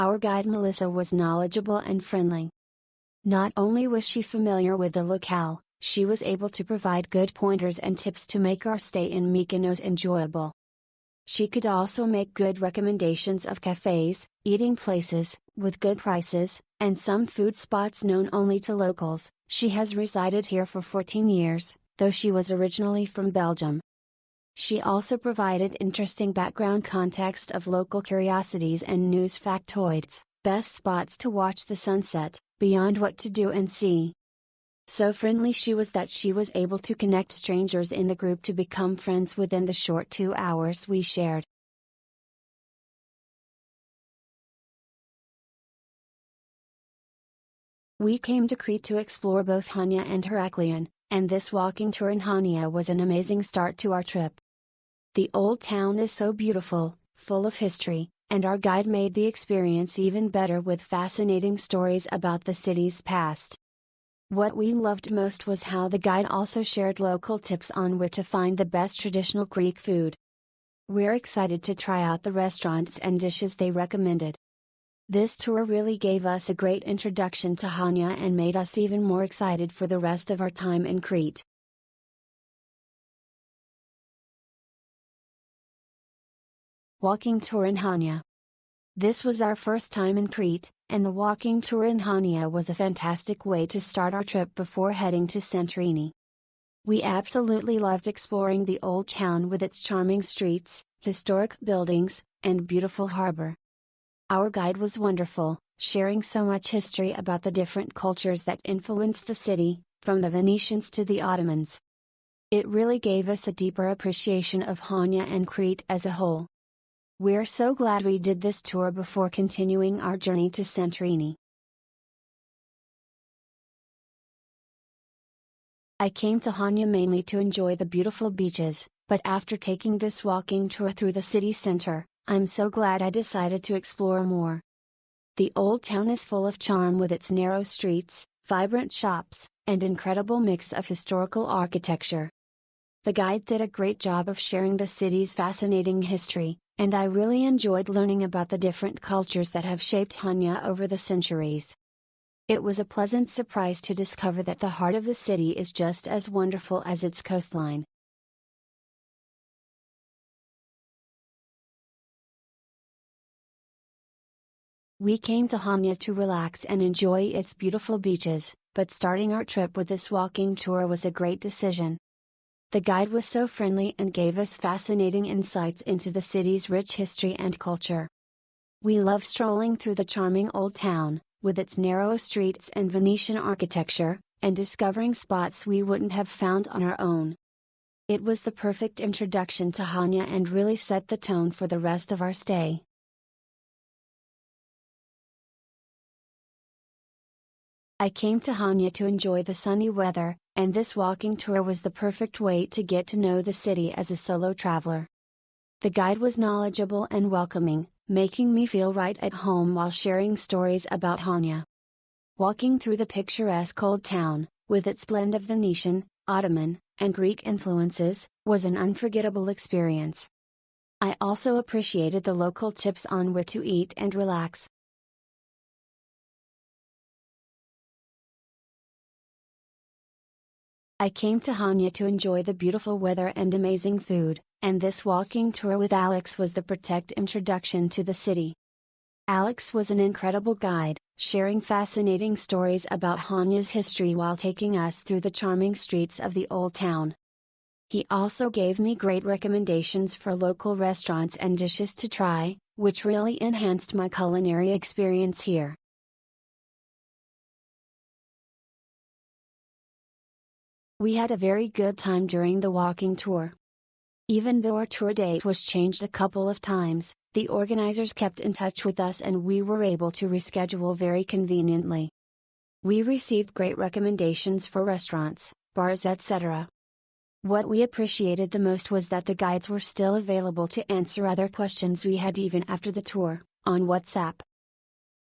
Our guide Melissa was knowledgeable and friendly. Not only was she familiar with the locale, she was able to provide good pointers and tips to make our stay in Mykonos enjoyable. She could also make good recommendations of cafes, eating places, with good prices, and some food spots known only to locals. She has resided here for 14 years, though she was originally from Belgium. She also provided interesting background context of local curiosities and news factoids, best spots to watch the sunset, beyond what to do and see. So friendly she was that she was able to connect strangers in the group to become friends within the short 2 hours we shared. We came to Crete to explore both Chania and Heraklion, and this walking tour in Chania was an amazing start to our trip. The old town is so beautiful, full of history, and our guide made the experience even better with fascinating stories about the city's past. What we loved most was how the guide also shared local tips on where to find the best traditional Greek food. We're excited to try out the restaurants and dishes they recommended. This tour really gave us a great introduction to Chania and made us even more excited for the rest of our time in Crete. Walking tour in Chania. This was our first time in Crete, and the walking tour in Chania was a fantastic way to start our trip before heading to Santorini. We absolutely loved exploring the old town with its charming streets, historic buildings, and beautiful harbor. Our guide was wonderful, sharing so much history about the different cultures that influenced the city, from the Venetians to the Ottomans. It really gave us a deeper appreciation of Chania and Crete as a whole. We're so glad we did this tour before continuing our journey to Santorini. I came to Chania mainly to enjoy the beautiful beaches, but after taking this walking tour through the city center, I'm so glad I decided to explore more. The old town is full of charm with its narrow streets, vibrant shops, and incredible mix of historical architecture. The guide did a great job of sharing the city's fascinating history, and I really enjoyed learning about the different cultures that have shaped Chania over the centuries. It was a pleasant surprise to discover that the heart of the city is just as wonderful as its coastline. We came to Chania to relax and enjoy its beautiful beaches, but starting our trip with this walking tour was a great decision. The guide was so friendly and gave us fascinating insights into the city's rich history and culture. We loved strolling through the charming old town, with its narrow streets and Venetian architecture, and discovering spots we wouldn't have found on our own. It was the perfect introduction to Chania and really set the tone for the rest of our stay. I came to Chania to enjoy the sunny weather, and this walking tour was the perfect way to get to know the city as a solo traveler. The guide was knowledgeable and welcoming, making me feel right at home while sharing stories about Chania. Walking through the picturesque old town, with its blend of Venetian, Ottoman, and Greek influences, was an unforgettable experience. I also appreciated the local tips on where to eat and relax. I came to Chania to enjoy the beautiful weather and amazing food, and this walking tour with Alex was the perfect introduction to the city. Alex was an incredible guide, sharing fascinating stories about Chania's history while taking us through the charming streets of the old town. He also gave me great recommendations for local restaurants and dishes to try, which really enhanced my culinary experience here. We had a very good time during the walking tour. Even though our tour date was changed a couple of times, the organizers kept in touch with us and we were able to reschedule very conveniently. We received great recommendations for restaurants, bars, etc. What we appreciated the most was that the guides were still available to answer other questions we had even after the tour, on WhatsApp,